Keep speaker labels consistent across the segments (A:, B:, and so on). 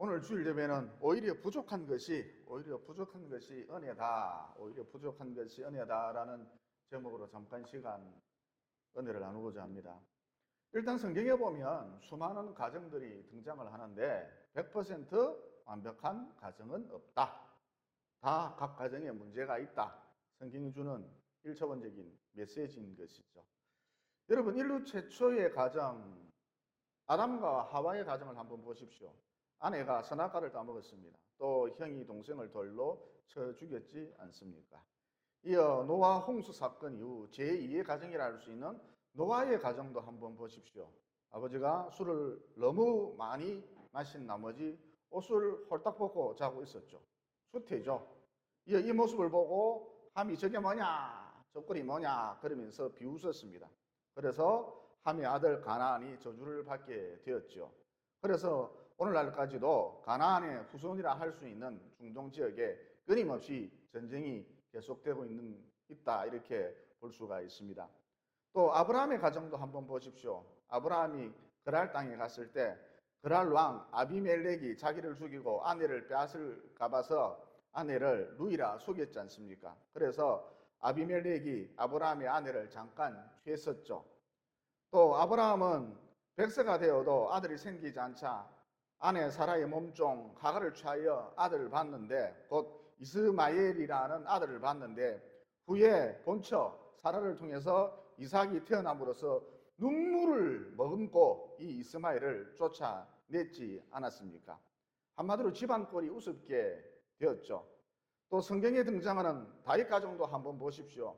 A: 오늘 주일 예배는 오히려 부족한 것이 은혜다라는 제목으로 잠깐 시간 은혜를 나누고자 합니다. 일단 성경에 보면 수많은 가정들이 등장을 하는데 100% 완벽한 가정은 없다. 다 각 가정에 문제가 있다. 성경이 주는 1차원적인 메시지인 것이죠. 여러분, 인류 최초의 가정, 아담과 하와의 가정을 한번 보십시오. 아내가 선악과를 따먹었습니다. 또 형이 동생을 돌로 쳐 죽였지 않습니까? 이어 노아 홍수 사건 이후 제2의 가정이라 할 수 있는 노아의 가정도 한번 보십시오. 아버지가 술을 너무 많이 마신 나머지 옷을 홀딱 벗고 자고 있었죠. 수태죠. 이어 이 모습을 보고 함이 저게 뭐냐, 저 꼴이 뭐냐 그러면서 비웃었습니다. 그래서 함의 아들 가나안이 저주를 받게 되었죠. 그래서 오늘날까지도 가나안의 후손이라 할 수 있는 중동 지역에 끊임없이 전쟁이 계속되고 있다 이렇게 볼 수가 있습니다. 또 아브라함의 가정도 한번 보십시오. 아브라함이 그랄 땅에 갔을 때 그랄 왕 아비멜렉이 자기를 죽이고 아내를 빼앗을까 봐서 아내를 누이라 속였지 않습니까? 그래서 아비멜렉이 아브라함의 아내를 잠깐 취했었죠. 또 아브라함은 백세가 되어도 아들이 생기지 않자 아내 사라의 몸종 하갈을 취하여 아들을 낳았는데 곧 이스마엘이라는 아들을 낳았는데 후에 본처 사라를 통해서 이삭이 태어남으로써 눈물을 머금고 이 이스마엘을 쫓아냈지 않았습니까? 한마디로 집안 꼴이 우습게 되었죠. 또 성경에 등장하는 다윗 가정도 한번 보십시오.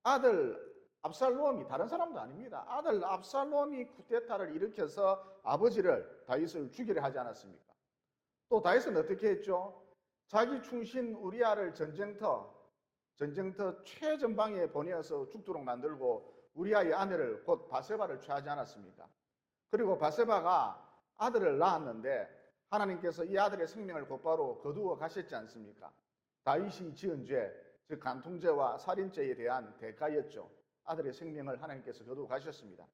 A: 아들 압살롬이 다른 사람도 아닙니다. 아들 압살롬이 쿠데타를 일으켜서 아버지를 다윗을 죽이려 하지 않았습니까? 또 다윗은 어떻게 했죠? 자기 충신 우리아를 전쟁터 최전방에 보내어서 죽도록 만들고 우리아의 아내를 곧 바세바를 취하지 않았습니까? 그리고 바세바가 아들을 낳았는데 하나님께서 이 아들의 생명을 곧바로 거두어 가셨지 않습니까? 다윗이 지은 죄, 즉 간통죄와 살인죄에 대한 대가였죠. 아들의 생명을 하나님께서 거두어 가셨습니다.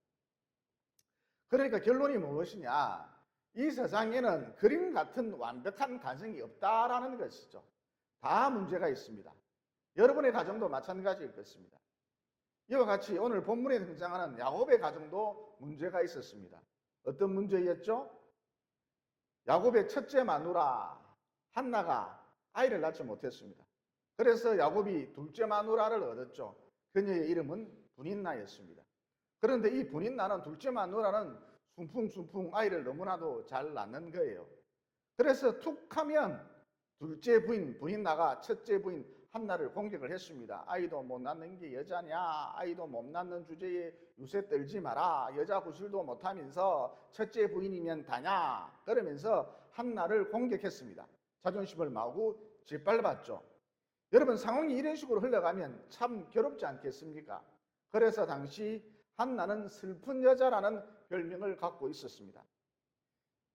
A: 그러니까 결론이 무엇이냐? 이 세상에는 그림 같은 완벽한 가정이 없다라는 것이죠. 다 문제가 있습니다. 여러분의 가정도 마찬가지일 것입니다. 이와 같이 오늘 본문에 등장하는 야곱의 가정도 문제가 있었습니다. 어떤 문제였죠? 야곱의 첫째 마누라 한나가 아이를 낳지 못했습니다. 그래서 야곱이 둘째 마누라를 얻었죠. 그녀의 이름은 분인나였습니다. 그런데 이 분인나는 둘째 마누라는 순풍순풍 아이를 너무나도 잘 낳는 거예요. 그래서 툭 하면 둘째 부인 분인나가 첫째 부인 한나를 공격을 했습니다. 아이도 못 낳는 게 여자냐? 아이도 못 낳는 주제에 유세 떨지 마라. 여자 구실도 못하면서 첫째 부인이면 다냐? 그러면서 한나를 공격했습니다. 자존심을 마구 짓밟았죠. 여러분, 상황이 이런 식으로 흘러가면 참 괴롭지 않겠습니까? 그래서 당시 한나는 슬픈 여자라는 별명을 갖고 있었습니다.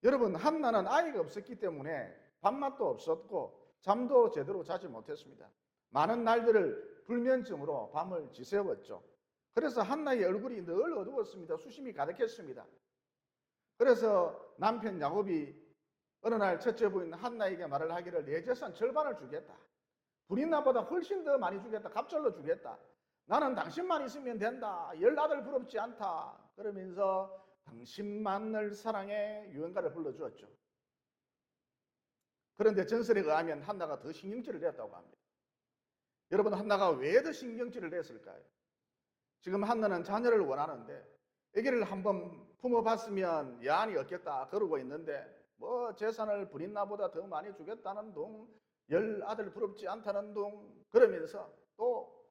A: 여러분, 한나는 아이가 없었기 때문에 밥맛도 없었고 잠도 제대로 자지 못했습니다. 많은 날들을 불면증으로 밤을 지새웠죠. 그래서 한나의 얼굴이 늘 어두웠습니다. 수심이 가득했습니다. 그래서 남편 야곱이 어느 날 첫째 부인 한나에게 말을 하기를 내 재산 절반을 주겠다. 분인나보다 훨씬 더 많이 주겠다. 갑절로 주겠다. 나는 당신만 있으면 된다. 열 아들 부럽지 않다. 그러면서 당신만을 사랑해 유행가를 불러주었죠. 그런데 전설에 의하면 한나가 더 신경질을 냈다고 합니다. 여러분, 한나가 왜 더 신경질을 냈을까요? 지금 한나는 자녀를 원하는데 아기를 한번 품어봤으면 여한이 없겠다 그러고 있는데 뭐 재산을 분인나보다 더 많이 주겠다는 둥, 열 아들 부럽지 않다는 둥 그러면서 또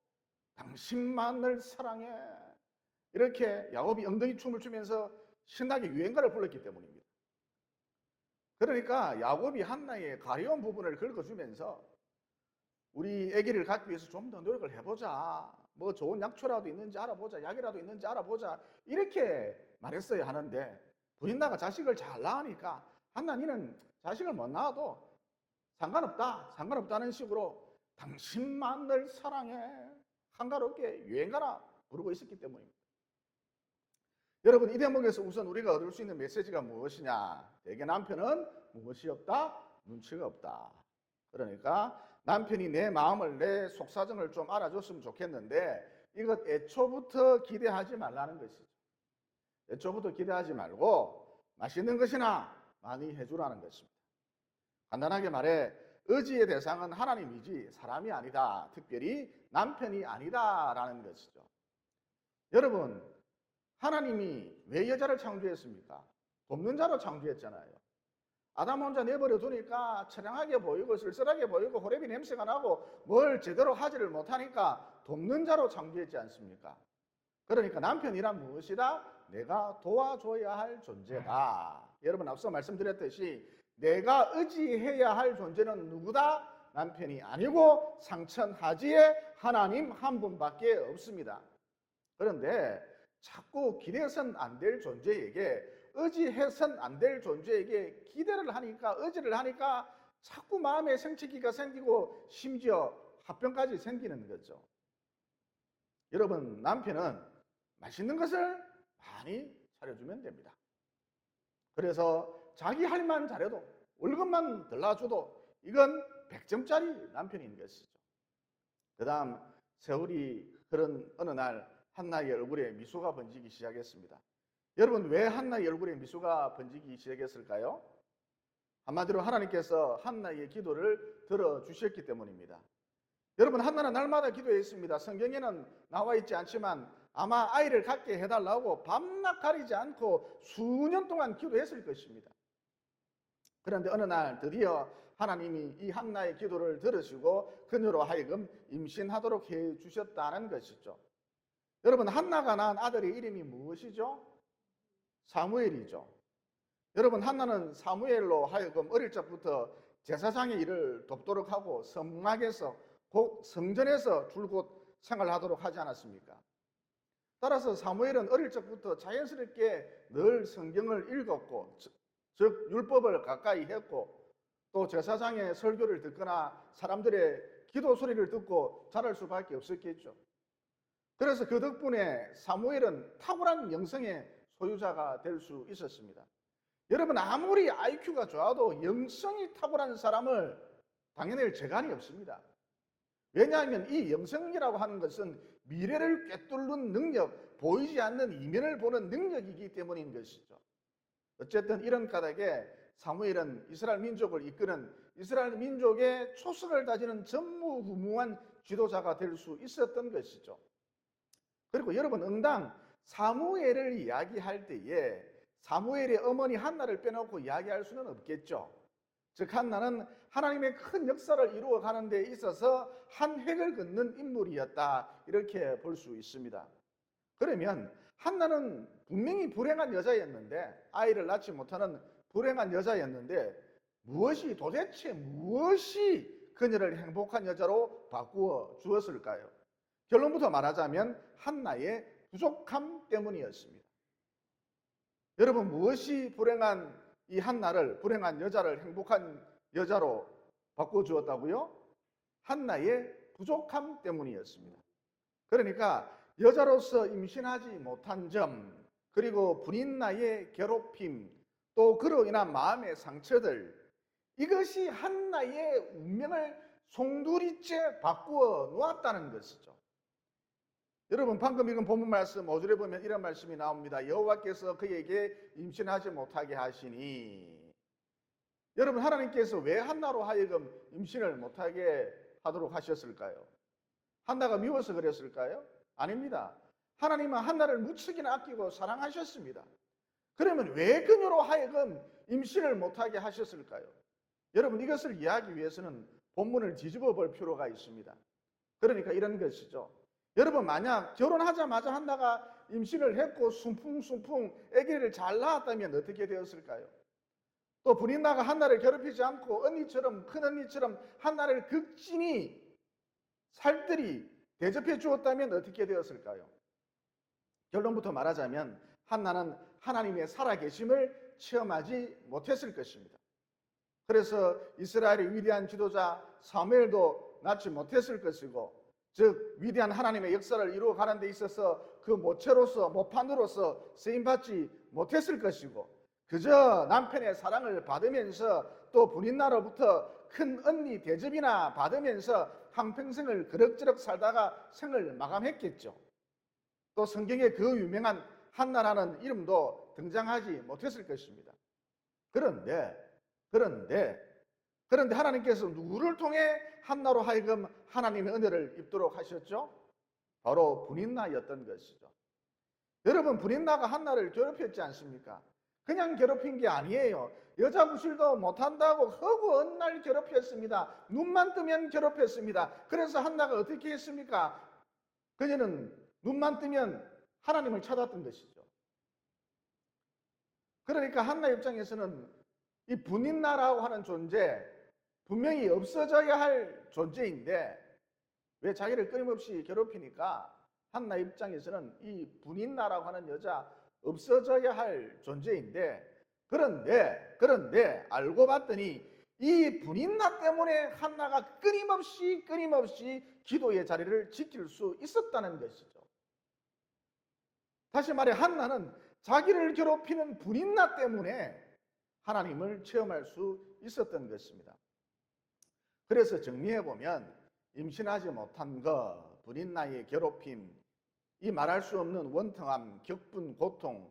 A: 당신만을 사랑해 이렇게 야곱이 엉덩이 춤을 추면서 신나게 유행가를 불렀기 때문입니다. 그러니까 야곱이 한나의 가려운 부분을 긁어주면서 우리 아기를 갖기 위해서 좀 더 노력을 해보자. 뭐 좋은 약초라도 있는지 알아보자. 약이라도 있는지 알아보자. 이렇게 말했어야 하는데 부인나가 자식을 잘 낳으니까 한나 니는 자식을 못 낳아도 상관없다는 식으로 당신만을 사랑해 한가롭게 유행가라 부르고 있었기 때문입니다. 여러분, 이 대목에서 우선 우리가 얻을 수 있는 메시지가 무엇이냐? 대개 남편은 무엇이 없다? 눈치가 없다. 그러니까 남편이 내 마음을, 내 속사정을 좀 알아줬으면 좋겠는데 이것 애초부터 기대하지 말라는 것이죠. 애초부터 기대하지 말고 맛있는 것이나 많이 해주라는 것입니다. 간단하게 말해 의지의 대상은 하나님이지 사람이 아니다. 특별히 남편이 아니다라는 것이죠. 여러분, 하나님이 왜 여자를 창조했습니까? 돕는 자로 창조했잖아요. 아담 혼자 내버려 두니까 처량하게 보이고 쓸쓸하게 보이고 호레비 냄새가 나고 뭘 제대로 하지를 못하니까 돕는 자로 창조했지 않습니까? 그러니까 남편이란 무엇이다? 내가 도와줘야 할 존재다. 여러분, 앞서 말씀드렸듯이 내가 의지해야 할 존재는 누구다? 남편이 아니고 상천하지에 하나님 한 분밖에 없습니다. 그런데 자꾸 기대해서는 안 될 존재에게, 의지해서는 안 될 존재에게 기대를 하니까, 의지를 하니까 자꾸 마음에 생치기가 생기고 심지어 합병까지 생기는 거죠. 여러분, 남편은 맛있는 것을 많이 차려주면 됩니다. 그래서 자기 할 만 잘해도, 월급만 들라줘도 이건 100점짜리 남편인 것이죠. 그 다음 세월이 흐른 어느 날 한나의 얼굴에 미소가 번지기 시작했습니다. 여러분, 왜 한나의 얼굴에 미소가 번지기 시작했을까요? 한마디로 하나님께서 한나의 기도를 들어주셨기 때문입니다. 여러분, 한나는 날마다 기도했습니다. 성경에는 나와 있지 않지만 아마 아이를 갖게 해달라고 밤낮 가리지 않고 수년 동안 기도했을 것입니다. 그런데 어느 날 드디어 하나님이 이 한나의 기도를 들으시고 그녀로 하여금 임신하도록 해주셨다는 것이죠. 여러분, 한나가 낳은 아들의 이름이 무엇이죠? 사무엘이죠. 여러분, 한나는 사무엘로 하여금 어릴 적부터 제사장의 일을 돕도록 하고 성막에서 곧 성전에서 줄곧 생활하도록 하지 않았습니까? 따라서 사무엘은 어릴 적부터 자연스럽게 늘 성경을 읽었고, 즉 율법을 가까이 했고, 또 제사장의 설교를 듣거나 사람들의 기도 소리를 듣고 자랄 수밖에 없었겠죠. 그래서 그 덕분에 사무엘은 탁월한 영성의 소유자가 될 수 있었습니다. 여러분, 아무리 IQ가 좋아도 영성이 탁월한 사람을 당해낼 재간이 없습니다. 왜냐하면 이 영성이라고 하는 것은 미래를 꿰뚫는 능력, 보이지 않는 이면을 보는 능력이기 때문인 것이죠. 어쨌든 이런 까닭에 사무엘은 이스라엘 민족을 이끄는, 이스라엘 민족의 초석을 다지는 전무후무한 지도자가 될 수 있었던 것이죠. 그리고 여러분, 응당 사무엘을 이야기할 때에 사무엘의 어머니 한나를 빼놓고 이야기할 수는 없겠죠. 즉 한나는 하나님의 큰 역사를 이루어가는 데 있어서 한 획을 긋는 인물이었다, 이렇게 볼 수 있습니다. 그러면 한나는 분명히 불행한 여자였는데, 아이를 낳지 못하는 불행한 여자였는데 도대체 무엇이 그녀를 행복한 여자로 바꾸어 주었을까요? 결론부터 말하자면 한나의 부족함 때문이었습니다. 여러분, 무엇이 불행한 이 한나를, 불행한 여자를 행복한 여자로 바꿔주었다고요? 한나의 부족함 때문이었습니다. 그러니까 여자로서 임신하지 못한 점, 그리고 불임나의 괴롭힘, 또 그로 인한 마음의 상처들, 이것이 한나의 운명을 송두리째 바꾸어 놓았다는 것이죠. 여러분, 방금 읽은 본문 말씀 5절에 보면 이런 말씀이 나옵니다. 여호와께서 그에게 임신하지 못하게 하시니. 여러분, 하나님께서 왜 한나로 하여금 임신을 못하게 하도록 하셨을까요? 한나가 미워서 그랬을까요? 아닙니다. 하나님은 한나를 무척이나 아끼고 사랑하셨습니다. 그러면 왜 그녀로 하여금 임신을 못하게 하셨을까요? 여러분, 이것을 이해하기 위해서는 본문을 뒤집어 볼 필요가 있습니다. 그러니까 이런 것이죠. 여러분, 만약 결혼하자마자 한나가 임신을 했고 순풍순풍 아기를 잘 낳았다면 어떻게 되었을까요? 또 브린나가 한나를 괴롭히지 않고 언니처럼, 큰언니처럼 한나를 극진히 살뜰히 대접해 주었다면 어떻게 되었을까요? 결론부터 말하자면 한나는 하나님의 살아계심을 체험하지 못했을 것입니다. 그래서 이스라엘의 위대한 지도자 사무엘도 낳지 못했을 것이고, 즉 위대한 하나님의 역사를 이루어가는 데 있어서 그 모체로서 모판으로서 쓰임받지 못했을 것이고 그저 남편의 사랑을 받으면서 또 부인나로부터 큰 언니 대접이나 받으면서 한평생을 그럭저럭 살다가 생을 마감했겠죠. 또 성경에 그 유명한 한나라는 이름도 등장하지 못했을 것입니다. 그런데 하나님께서 누구를 통해 한나로 하여금 하나님의 은혜를 입도록 하셨죠? 바로 분인나였던 것이죠. 여러분, 분인나가 한나를 괴롭혔지 않습니까? 그냥 괴롭힌 게 아니에요. 여자 구실도 못한다고 허구 어느 날 괴롭혔습니다. 눈만 뜨면 괴롭혔습니다. 그래서 한나가 어떻게 했습니까? 그녀는 눈만 뜨면 하나님을 찾았던 것이죠. 그러니까 한나 입장에서는 이 분인나라고 하는 존재, 분명히 없어져야 할 존재인데 왜 자기를 끊임없이 괴롭히니까 한나 입장에서는 이 분인나라고 하는 여자 없어져야 할 존재인데 그런데 알고 봤더니 이 분인나 때문에 한나가 끊임없이 기도의 자리를 지킬 수 있었다는 것이죠. 다시 말해 한나는 자기를 괴롭히는 분인나 때문에 하나님을 체험할 수 있었던 것입니다. 그래서 정리해보면 임신하지 못한 것, 분인나의 괴롭힘, 이 말할 수 없는 원통함, 격분, 고통,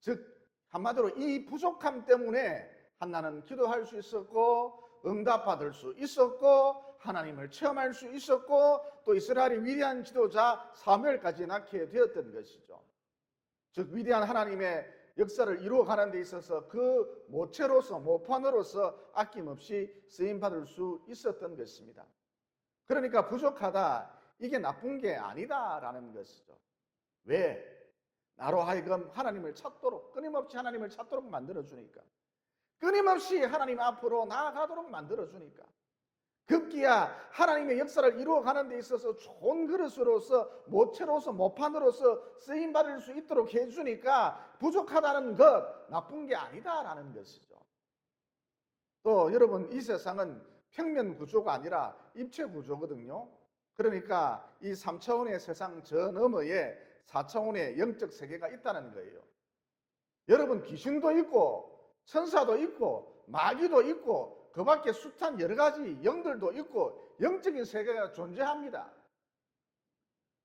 A: 즉 한마디로 이 부족함 때문에 한나는 기도할 수 있었고 응답받을 수 있었고 하나님을 체험할 수 있었고 또 이스라엘의 위대한 지도자 사무엘까지 낳게 되었던 것이죠. 즉 위대한 하나님의 역사를 이루어가는 데 있어서 그 모체로서 모판으로서 아낌없이 쓰임받을 수 있었던 것입니다. 그러니까 부족하다, 이게 나쁜 게 아니다라는 것이죠. 왜? 나로 하여금 하나님을 찾도록, 끊임없이 하나님을 찾도록 만들어주니까, 끊임없이 하나님 앞으로 나아가도록 만들어주니까, 급기야 하나님의 역사를 이루어가는 데 있어서 좋은 그릇으로서 모체로서 모판으로서 쓰임받을 수 있도록 해주니까 부족하다는 것, 나쁜 게 아니다라는 것이죠. 또 여러분, 이 세상은 평면 구조가 아니라 입체 구조거든요. 그러니까 이 3차원의 세상 저 너머에 4차원의 영적 세계가 있다는 거예요. 여러분, 귀신도 있고 천사도 있고 마귀도 있고 그 밖에 숱한 여러 가지 영들도 있고 영적인 세계가 존재합니다.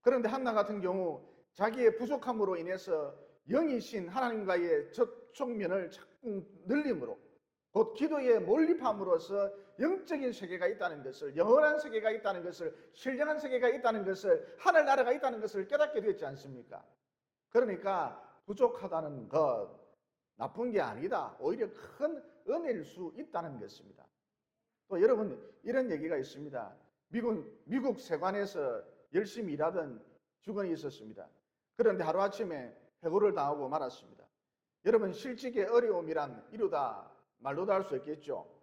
A: 그런데 한나 같은 경우 자기의 부족함으로 인해서 영이신 하나님과의 접촉면을 자꾸 늘림으로 곧 기도에 몰입함으로써 영적인 세계가 있다는 것을, 영원한 세계가 있다는 것을, 신령한 세계가 있다는 것을, 하늘나라가 있다는 것을 깨닫게 되었지 않습니까? 그러니까 부족하다는 것, 나쁜 게 아니다. 오히려 큰 은혜일 수 있다는 것입니다. 또 여러분, 이런 얘기가 있습니다. 미국 세관에서 열심히 일하던 직원이 있었습니다. 그런데 하루아침에 해고를 당하고 말았습니다. 여러분, 실직의 어려움이란 이루다 말로도 할 수 없겠죠.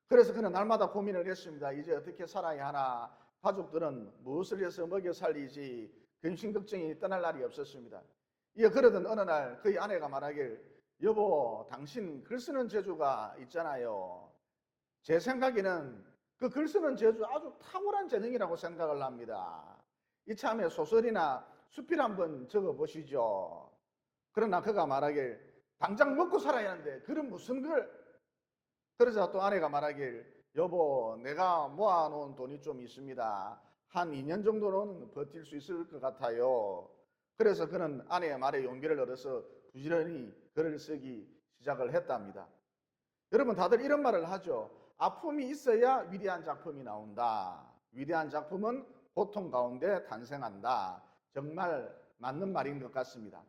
A: 그래서 그는 날마다 고민을 했습니다. 이제 어떻게 살아야 하나, 가족들은 무엇을 해서 먹여 살리지, 근심 걱정이 떠날 날이 없었습니다. 그러던 어느 날 그의 아내가 말하길, 여보, 당신 글 쓰는 재주가 있잖아요. 제 생각에는 그 글 쓰는 재주 아주 탁월한 재능이라고 생각을 합니다. 이참에 소설이나 수필 한번 적어보시죠. 그러나 그가 말하길, 당장 먹고 살아야 하는데 글은 무슨 글? 그러자 또 아내가 말하길, 여보, 내가 모아놓은 돈이 좀 있습니다. 한 2년 정도는 버틸 수 있을 것 같아요. 그래서 그는 아내의 말에 용기를 얻어서 부지런히 글을 쓰기 시작을 했답니다. 여러분, 다들 이런 말을 하죠. 아픔이 있어야 위대한 작품이 나온다. 위대한 작품은 고통 가운데 탄생한다. 정말 맞는 말인 것 같습니다.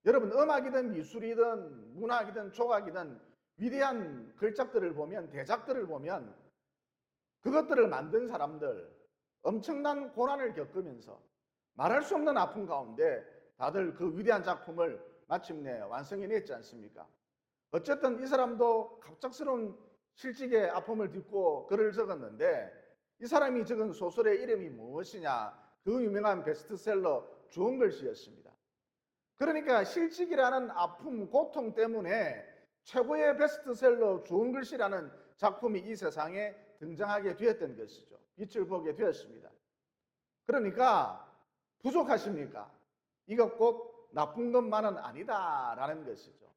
A: 여러분, 음악이든 미술이든 문학이든 조각이든 위대한 걸작들을 보면, 대작들을 보면 그것들을 만든 사람들 엄청난 고난을 겪으면서 말할 수 없는 아픔 가운데 다들 그 위대한 작품을 마침내 완성해냈지 않습니까? 어쨌든 이 사람도 갑작스러운 실직의 아픔을 딛고 글을 적었는데 이 사람이 적은 소설의 이름이 무엇이냐? 그 유명한 베스트셀러 좋은 글씨였습니다. 그러니까 실직이라는 아픔, 고통 때문에 최고의 베스트셀러 좋은 글씨라는 작품이 이 세상에 등장하게 되었던 것이죠. 빛을 보게 되었습니다. 그러니까 부족하십니까? 이것 꼭 나쁜 것만은 아니다라는 것이죠.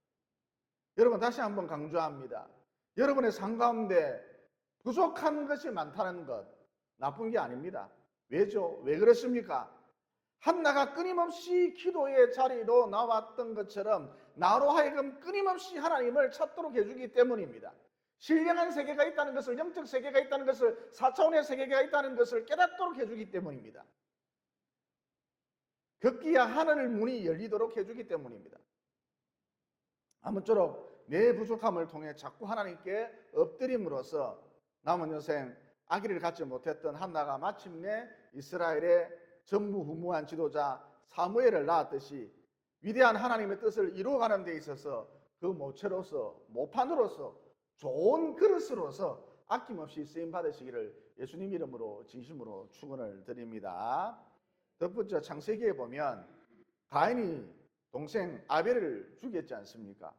A: 여러분 다시 한번 강조합니다. 여러분의 삶 가운데 부족한 것이 많다는 것 나쁜 게 아닙니다. 왜죠? 왜 그렇습니까? 한나가 끊임없이 기도의 자리로 나왔던 것처럼 나로 하여금 끊임없이 하나님을 찾도록 해주기 때문입니다. 신령한 세계가 있다는 것을, 영적 세계가 있다는 것을, 4차원의 세계가 있다는 것을 깨닫도록 해주기 때문입니다. 급기야 하늘 문이 열리도록 해주기 때문입니다. 아무쪼록 내 부족함을 통해 자꾸 하나님께 엎드림으로써 남은 여생 아기를 갖지 못했던 한나가 마침내 이스라엘의 전무후무한 지도자 사무엘을 낳았듯이 위대한 하나님의 뜻을 이루어가는 데 있어서 그 모체로서, 모판으로서, 좋은 그릇으로서 아낌없이 쓰임받으시기를 예수님 이름으로 진심으로 축원을 드립니다. 덧붙여 창세기에 보면 가인이 동생 아벨을 죽였지 않습니까?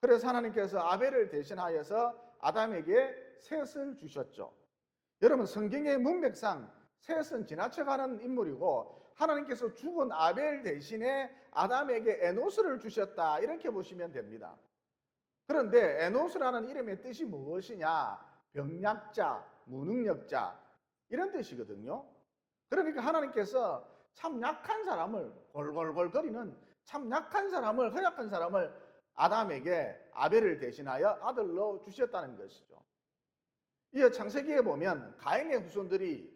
A: 그래서 하나님께서 아벨을 대신하여서 아담에게 셋을 주셨죠. 여러분 성경의 문맥상 셋은 지나쳐가는 인물이고 하나님께서 죽은 아벨 대신에 아담에게 에노스를 주셨다 이렇게 보시면 됩니다. 그런데 에노스라는 이름의 뜻이 무엇이냐? 병약자, 무능력자 이런 뜻이거든요. 그러니까 하나님께서 참 약한 사람을 골골골거리는 참 약한 사람을, 허약한 사람을 아담에게 아벨을 대신하여 아들로 주셨다는 것이죠. 이어 창세기에 보면 가인의 후손들이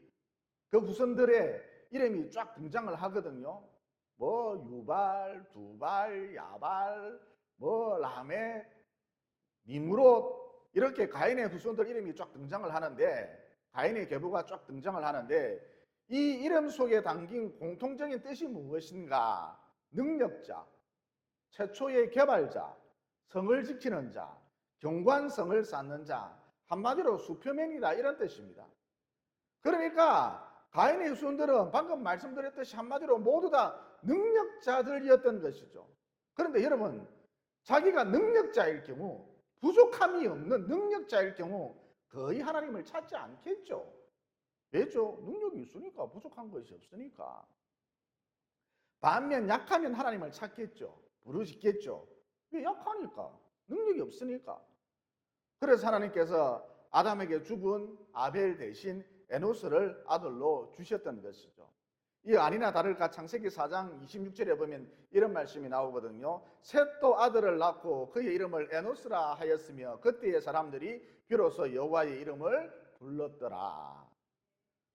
A: 그 후손들의 이름이 쫙 등장을 하거든요. 뭐 유발, 두발, 야발, 뭐 라멕, 니므롯 이렇게 가인의 후손들 이름이 쫙 등장을 하는데 가인의 계보가 쫙 등장을 하는데 이 이름 속에 담긴 공통적인 뜻이 무엇인가? 능력자, 최초의 개발자, 성을 지키는 자, 경관성을 쌓는 자, 한마디로 수표맨이다 이런 뜻입니다. 그러니까 가인의 후손들은 방금 말씀드렸듯이 한마디로 모두 다 능력자들이었던 것이죠. 그런데 여러분 자기가 능력자일 경우, 부족함이 없는 능력자일 경우 거의 하나님을 찾지 않겠죠. 왜죠? 능력이 있으니까, 부족한 것이 없으니까. 반면 약하면 하나님을 찾겠죠. 부르짖겠죠. 왜? 약하니까, 능력이 없으니까. 그래서 하나님께서 아담에게 죽은 아벨 대신 에노스를 아들로 주셨던 것이죠. 이 아니나 다를까 창세기 4장 26절에 보면 이런 말씀이 나오거든요. 셋도 아들을 낳고 그의 이름을 에노스라 하였으며 그때의 사람들이 비로소 여호와의 이름을 불렀더라.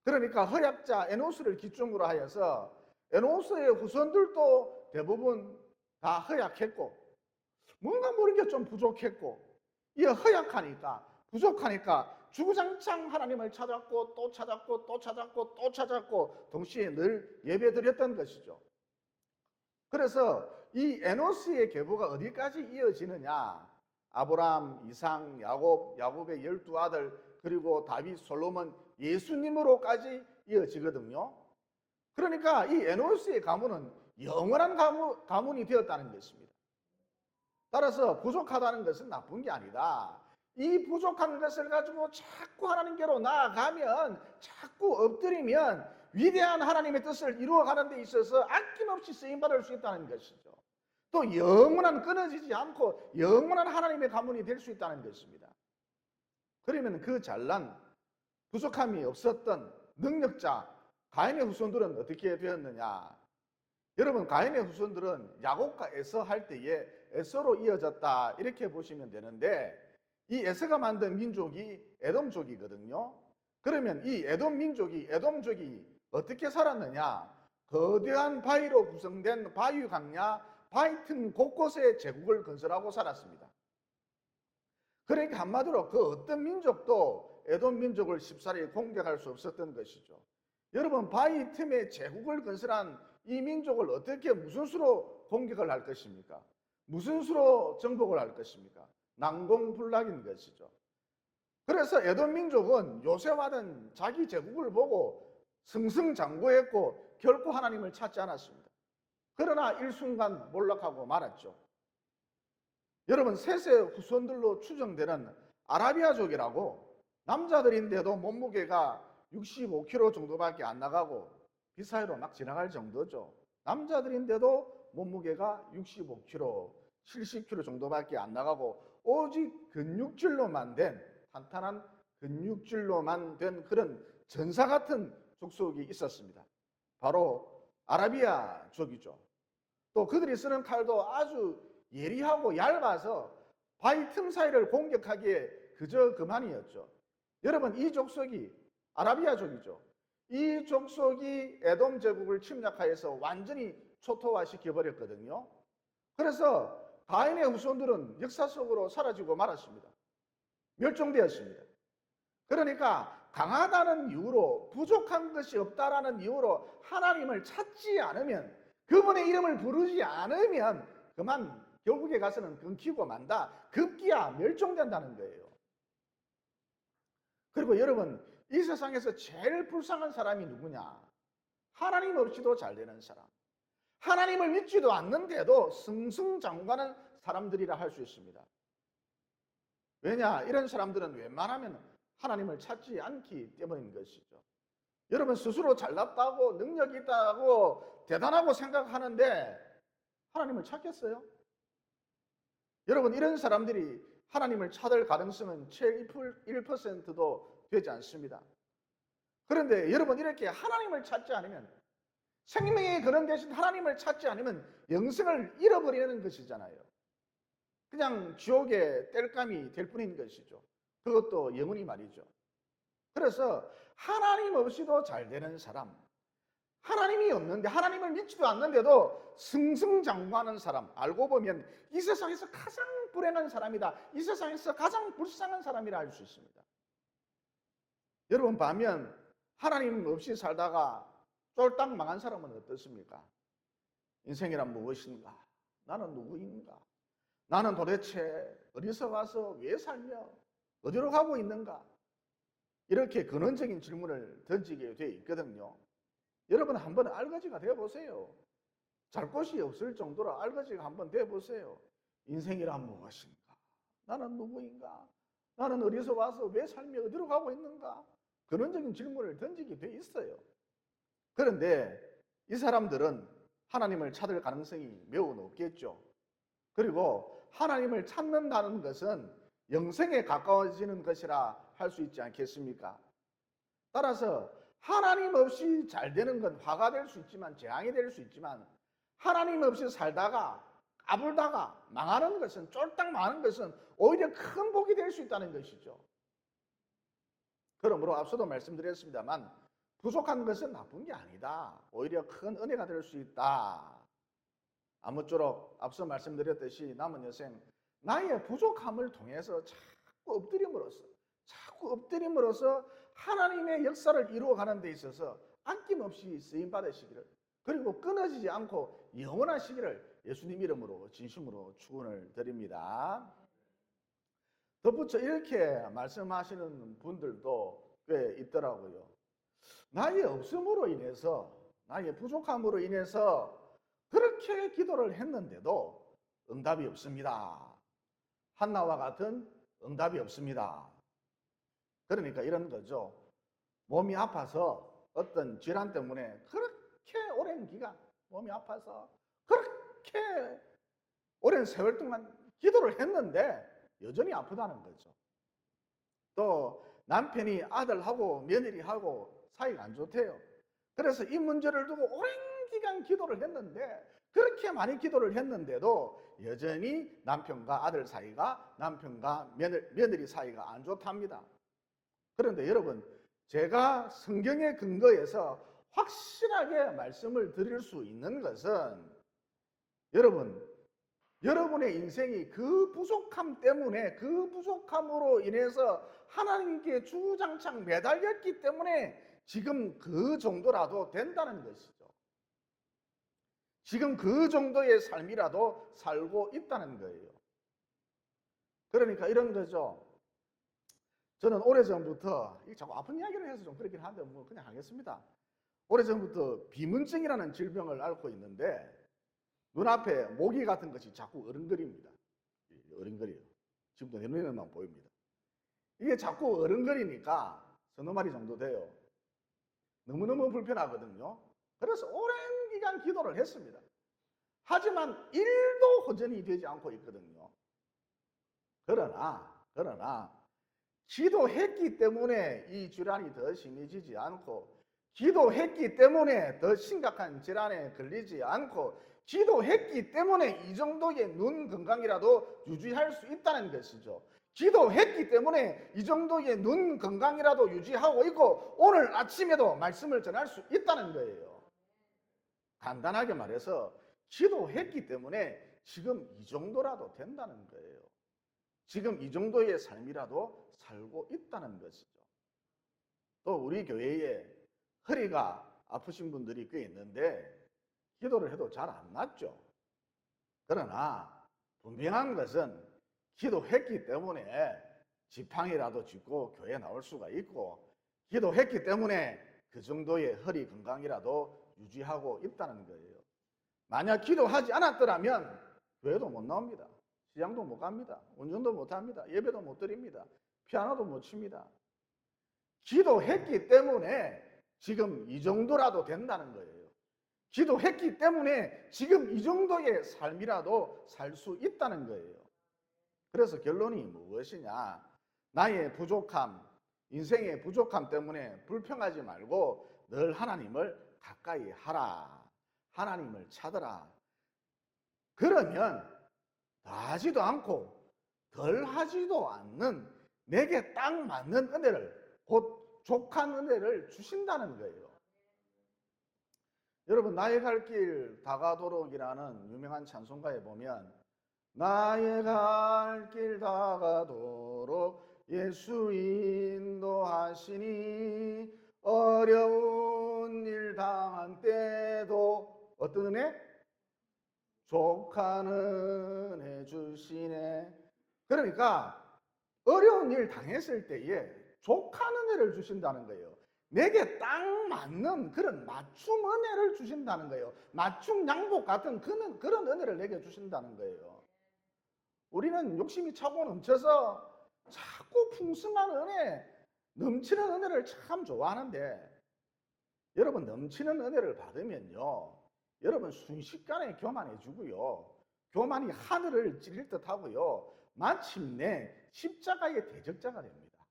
A: 그러니까 허약자 에노스를 기점으로 하여서 에노스의 후손들도 대부분 다 허약했고 뭔가 모르게 좀 부족했고 이 허약하니까 부족하니까 주구장창 하나님을 찾았고 또 찾았고 또 찾았고 또 찾았고 동시에 늘 예배드렸던 것이죠. 그래서 이 에노스의 계보가 어디까지 이어지느냐? 아브라함, 이삭, 야곱의 12아들 그리고 다윗, 솔로몬, 예수님으로까지 이어지거든요. 그러니까 이 에노스의 가문은 영원한 가문이 되었다는 것입니다. 따라서 부족하다는 것은 나쁜 게 아니다. 이 부족한 것을 가지고 자꾸 하나님께로 나아가면, 자꾸 엎드리면 위대한 하나님의 뜻을 이루어가는 데 있어서 아낌없이 쓰임받을 수 있다는 것이죠. 또 영원한 끊어지지 않고 영원한 하나님의 가문이 될 수 있다는 것입니다. 그러면 그 잘난 부족함이 없었던 능력자 가인의 후손들은 어떻게 되었느냐? 여러분 가인의 후손들은 야곱과 에서 할 때에 에서로 이어졌다 이렇게 보시면 되는데 이 에서가 만든 민족이 에돔족이거든요. 그러면 이 에돔족이 어떻게 살았느냐? 거대한 바위로 구성된 바위 강야, 바위 틈 곳곳에 제국을 건설하고 살았습니다. 그러니까 한마디로 그 어떤 민족도 에돔 민족을 쉽사리 공격할 수 없었던 것이죠. 여러분 바위 틈에 제국을 건설한 이 민족을 어떻게 무슨 수로 공격을 할 것입니까? 무슨 수로 정복을 할 것입니까? 난공불락인 것이죠. 그래서 에돔 민족은 요새와는 자기 제국을 보고 승승장구했고 결코 하나님을 찾지 않았습니다. 그러나 일순간 몰락하고 말았죠. 여러분 셋의 후손들로 추정되는 아라비아족이라고 남자들인데도 몸무게가 65kg 정도밖에 안 나가고 그 사이로 막 지나갈 정도죠. 남자들인데도 몸무게가 65kg, 70kg 정도밖에 안 나가고 오직 근육질로만 된, 탄탄한 근육질로만 된 그런 전사 같은 족속이 있었습니다. 바로 아라비아족이죠. 또 그들이 쓰는 칼도 아주 예리하고 얇아서 바위 틈 사이를 공격하기에 그저 그만이었죠. 여러분, 이 족속이 아라비아족이죠. 이 족속이 에돔 제국을 침략하여서 완전히 초토화시켜버렸거든요. 그래서 가인의 후손들은 역사 속으로 사라지고 말았습니다. 멸종되었습니다. 그러니까 강하다는 이유로, 부족한 것이 없다라는 이유로 하나님을 찾지 않으면, 그분의 이름을 부르지 않으면 그만 결국에 가서는 끊기고 만다, 급기야 멸종된다는 거예요. 그리고 여러분, 이 세상에서 제일 불쌍한 사람이 누구냐? 하나님 없이도 잘 되는 사람, 하나님을 믿지도 않는데도 승승장구하는 사람들이라 할 수 있습니다. 왜냐? 이런 사람들은 웬만하면 하나님을 찾지 않기 때문인 것이죠. 여러분, 스스로 잘났다고 능력이 있다고 대단하고 생각하는데 하나님을 찾겠어요? 여러분, 이런 사람들이 하나님을 찾을 가능성은 채 1%도 되지 않습니다. 그런데 여러분, 이렇게 하나님을 찾지 않으면, 생명의 근원 대신 하나님을 찾지 않으면 영생을 잃어버리는 것이잖아요. 그냥 지옥의 땔감이 될 뿐인 것이죠. 그것도 영원히 말이죠. 그래서 하나님 없이도 잘 되는 사람, 하나님이 없는데, 하나님을 믿지도 않는데도 승승장구하는 사람, 알고 보면 이 세상에서 가장 불행한 사람이다, 이 세상에서 가장 불쌍한 사람이라 할 수 있습니다. 여러분, 반면 하나님 없이 살다가 쫄딱 망한 사람은 어떻습니까? 인생이란 무엇인가? 나는 누구인가? 나는 도대체 어디서 와서 왜 살며 어디로 가고 있는가? 이렇게 근원적인 질문을 던지게 돼 있거든요. 여러분, 한번 알거지가 되어보세요. 잘 곳이 없을 정도로 알거지가 한번 되어보세요. 인생이란 무엇인가? 나는 누구인가? 나는 어디서 와서 왜 살며 어디로 가고 있는가? 근원적인 질문을 던지게 돼 있어요. 그런데 이 사람들은 하나님을 찾을 가능성이 매우 높겠죠. 그리고 하나님을 찾는다는 것은 영생에 가까워지는 것이라 할 수 있지 않겠습니까? 따라서 하나님 없이 잘 되는 건 화가 될 수 있지만, 재앙이 될 수 있지만, 하나님 없이 살다가 까불다가 망하는 것은, 쫄딱 망하는 것은 오히려 큰 복이 될 수 있다는 것이죠. 그러므로 앞서도 말씀드렸습니다만, 부족한 것은 나쁜 게 아니다, 오히려 큰 은혜가 될 수 있다. 아무쪼록 앞서 말씀드렸듯이 남은 여생, 나의 부족함을 통해서 자꾸 엎드림으로써 하나님의 역사를 이루어가는 데 있어서 아낌없이 쓰임받으시기를, 그리고 끊어지지 않고 영원하시기를 예수님 이름으로 진심으로 축원을 드립니다. 덧붙여 이렇게 말씀하시는 분들도 꽤 있더라고요. 나의 없음으로 인해서, 나의 부족함으로 인해서 그렇게 기도를 했는데도 응답이 없습니다. 한나와 같은 응답이 없습니다. 그러니까 이런 거죠. 몸이 아파서 어떤 질환 때문에 그렇게 오랜 기간 몸이 아파서 그렇게 오랜 세월 동안 기도를 했는데 여전히 아프다는 거죠. 또 남편이 아들하고 며느리하고 사이가 안 좋대요. 그래서 이 문제를 두고 오랜 기간 기도를 했는데, 그렇게 많이 기도를 했는데도 여전히 남편과 아들 사이가, 남편과 며느리 사이가 안 좋답니다. 그런데 여러분, 제가 성경에 근거해서 확실하게 말씀을 드릴 수 있는 것은, 여러분의 인생이 그 부족함 때문에, 그 부족함으로 인해서 하나님께 주구장창 매달렸기 때문에 지금 그 정도라도 된다는 것이죠. 지금 그 정도의 삶이라도 살고 있다는 거예요. 그러니까 이런 거죠. 저는 오래전부터, 자꾸 아픈 이야기를 해서 좀 그렇긴 한데 뭐 그냥 하겠습니다. 오래전부터 비문증이라는 질병을 앓고 있는데, 눈앞에 모기 같은 것이 자꾸 어른거립니다. 어른거려요. 지금도 내 눈에만 보입니다. 이게 자꾸 어른거리니까 서너 마리 정도 돼요. 너무너무 불편하거든요. 그래서 오랜 기간 기도를 했습니다. 하지만 1도 호전이 되지 않고 있거든요. 그러나 기도했기 때문에 이 질환이 더 심해지지 않고, 기도했기 때문에 더 심각한 질환에 걸리지 않고, 기도했기 때문에 이 정도의 눈 건강이라도 유지할 수 있다는 것이죠. 기도했기 때문에 이 정도의 눈 건강이라도 유지하고 있고 오늘 아침에도 말씀을 전할 수 있다는 거예요. 간단하게 말해서 기도했기 때문에 지금 이 정도라도 된다는 거예요. 지금 이 정도의 삶이라도 살고 있다는 것이죠. 또 우리 교회에 허리가 아프신 분들이 꽤 있는데 기도를 해도 잘 안 낫죠. 그러나 분명한 것은 기도했기 때문에 지팡이라도 짚고 교회에 나올 수가 있고, 기도했기 때문에 그 정도의 허리 건강이라도 유지하고 있다는 거예요. 만약 기도하지 않았더라면 교회도 못 나옵니다. 시장도 못 갑니다. 운전도 못 합니다. 예배도 못 드립니다. 피아노도 못 칩니다. 기도했기 때문에 지금 이 정도라도 된다는 거예요. 기도했기 때문에 지금 이 정도의 삶이라도 살 수 있다는 거예요. 그래서 결론이 무엇이냐? 나의 부족함, 인생의 부족함 때문에 불평하지 말고 늘 하나님을 가까이 하라. 하나님을 찾으라. 그러면 더하지도 않고 덜하지도 않는 내게 딱 맞는 은혜를, 곧 족한 은혜를 주신다는 거예요. 여러분, 나의 갈 길 다가도록이라는 유명한 찬송가에 보면 나의 갈 길 다가도록 예수 인도하시니 어려운 일 당한 때도 어떤 은혜? 족한 은혜 주시네. 그러니까 어려운 일 당했을 때에 족한 은혜를 주신다는 거예요. 내게 딱 맞는 그런 맞춤 은혜를 주신다는 거예요. 맞춤 양복 같은 그런 은혜를 내게 주신다는 거예요. 우리는 욕심이 차고 넘쳐서 자꾸 풍성한 은혜, 넘치는 은혜를 참 좋아하는데, 여러분, 넘치는 은혜를 받으면요, 여러분 순식간에 교만해지고요, 교만이 하늘을 찌를 듯 하고요, 마침내 십자가의 대적자가 됩니다.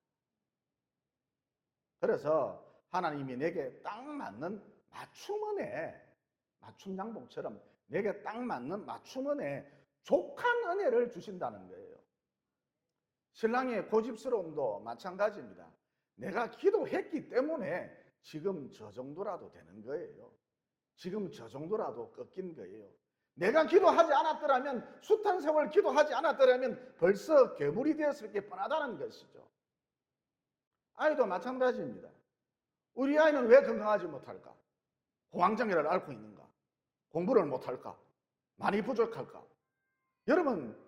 A: 그래서 하나님이 내게 딱 맞는 맞춤 은혜, 맞춤 양복처럼 내게 딱 맞는 맞춤 은혜, 족한 은혜를 주신다는 거예요. 신랑의 고집스러움도 마찬가지입니다. 내가 기도했기 때문에 지금 저 정도라도 되는 거예요. 지금 저 정도라도 꺾인 거예요. 내가 기도하지 않았더라면, 숱한 세월 기도하지 않았더라면 벌써 괴물이 되었을 게 뻔하다는 것이죠. 아이도 마찬가지입니다. 우리 아이는 왜 건강하지 못할까? 공황장애를 앓고 있는가? 공부를 못할까? 많이 부족할까? 여러분,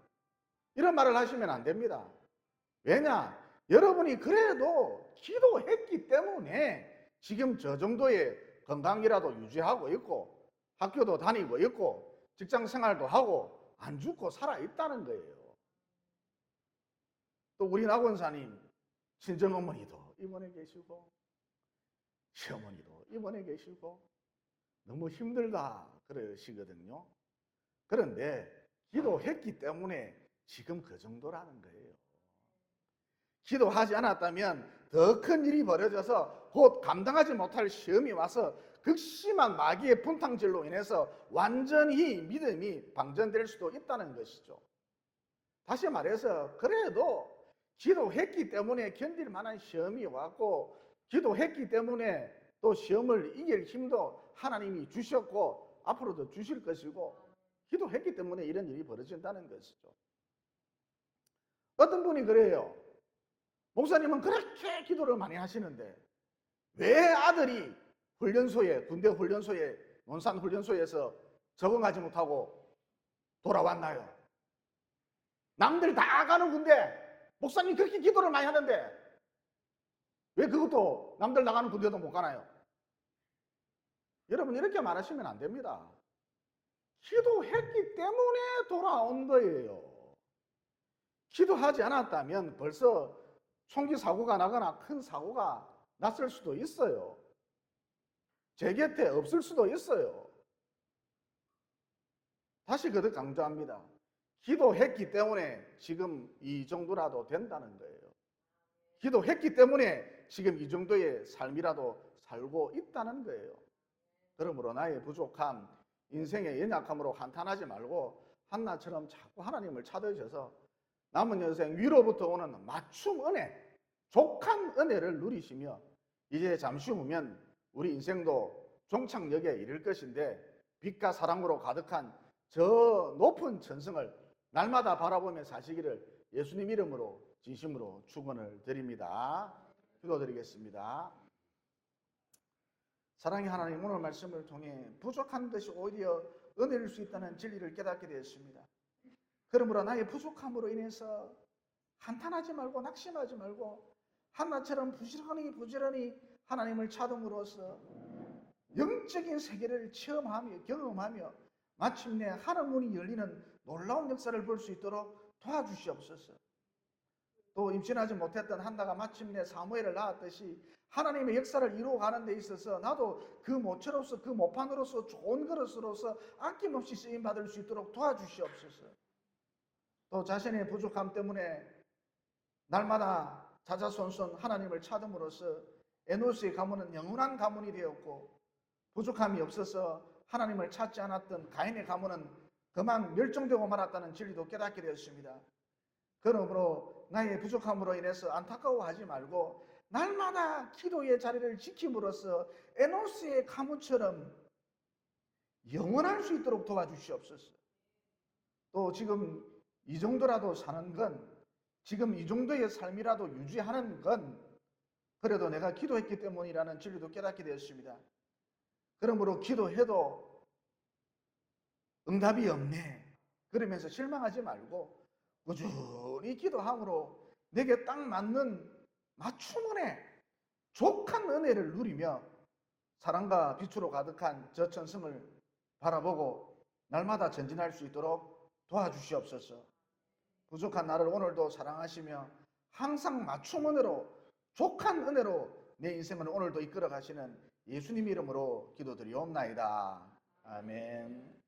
A: 이런 말을 하시면 안 됩니다. 왜냐? 여러분이 그래도 기도했기 때문에 지금 저 정도의 건강이라도 유지하고 있고, 학교도 다니고 있고, 직장 생활도 하고, 안 죽고 살아있다는 거예요. 또 우리 낙원사님 친정어머니도 입원해 계시고, 시어머니도 입원해 계시고, 너무 힘들다 그러시거든요. 그런데 기도했기 때문에 지금 그 정도라는 거예요. 기도하지 않았다면 더 큰 일이 벌어져서 곧 감당하지 못할 시험이 와서 극심한 마귀의 분탕질로 인해서 완전히 믿음이 방전될 수도 있다는 것이죠. 다시 말해서 그래도 기도했기 때문에 견딜 만한 시험이 왔고, 기도했기 때문에 또 시험을 이길 힘도 하나님이 주셨고 앞으로도 주실 것이고, 기도했기 때문에 이런 일이 벌어진다는 것이죠. 어떤 분이 그래요. 목사님은 그렇게 기도를 많이 하시는데 왜 아들이 훈련소에, 군대 훈련소에, 논산 훈련소에서 적응하지 못하고 돌아왔나요? 남들 다 가는 군대, 목사님 그렇게 기도를 많이 하는데 왜 그것도 남들 나가는 군대도 못 가나요? 여러분, 이렇게 말하시면 안 됩니다. 기도했기 때문에 돌아온 거예요. 기도하지 않았다면 벌써 총기 사고가 나거나 큰 사고가 났을 수도 있어요. 제 곁에 없을 수도 있어요. 다시 거듭 강조합니다. 기도했기 때문에 지금 이 정도라도 된다는 거예요. 기도했기 때문에 지금 이 정도의 삶이라도 살고 있다는 거예요. 그러므로 나의 부족함, 인생의 연약함으로 한탄하지 말고 한나처럼 자꾸 하나님을 찾으셔서 남은 여생 위로부터 오는 맞춤 은혜, 족한 은혜를 누리시며 이제 잠시 후면 우리 인생도 종착역에 이를 것인데 빛과 사랑으로 가득한 저 높은 천성을 날마다 바라보며 사시기를 예수님 이름으로 진심으로 축원을 드립니다. 기도드리겠습니다. 사랑의 하나님, 오늘 말씀을 통해 부족한 것이 오히려 은혜일 수 있다는 진리를 깨닫게 되었습니다. 그러므로 나의 부족함으로 인해서 한탄하지 말고 낙심하지 말고 한나처럼 부지런히 하나님을 찾음으로써 영적인 세계를 체험하며 경험하며 마침내 하늘 문이 열리는 놀라운 역사를 볼 수 있도록 도와주시옵소서. 또 임신하지 못했던 한나가 마침내 사무엘을 낳았듯이 하나님의 역사를 이루어가는 데 있어서 나도 그 모처로서 그 모판으로서 좋은 그릇으로서 아낌없이 쓰임받을 수 있도록 도와주시옵소서. 또 자신의 부족함 때문에 날마다 자자손손 하나님을 찾음으로써 에노스의 가문은 영원한 가문이 되었고 부족함이 없어서 하나님을 찾지 않았던 가인의 가문은 그만 멸종되고 말았다는 진리도 깨닫게 되었습니다. 그러므로 나의 부족함으로 인해서 안타까워하지 말고 날마다 기도의 자리를 지킴으로써 에노스의 가문처럼 영원할 수 있도록 도와주시옵소서. 또 지금 이 정도라도 사는 건, 지금 이 정도의 삶이라도 유지하는 건 그래도 내가 기도했기 때문이라는 진리도 깨닫게 되었습니다. 그러므로 기도해도 응답이 없네 그러면서 실망하지 말고 꾸준히 기도함으로 내게 딱 맞는 맞춤 은혜, 족한 은혜를 누리며 사랑과 빛으로 가득한 저 천성을 바라보고 날마다 전진할 수 있도록 도와주시옵소서. 부족한 나를 오늘도 사랑하시며 항상 맞춤 은혜로, 족한 은혜로 내 인생을 오늘도 이끌어 가시는 예수님 이름으로 기도드리옵나이다. 아멘.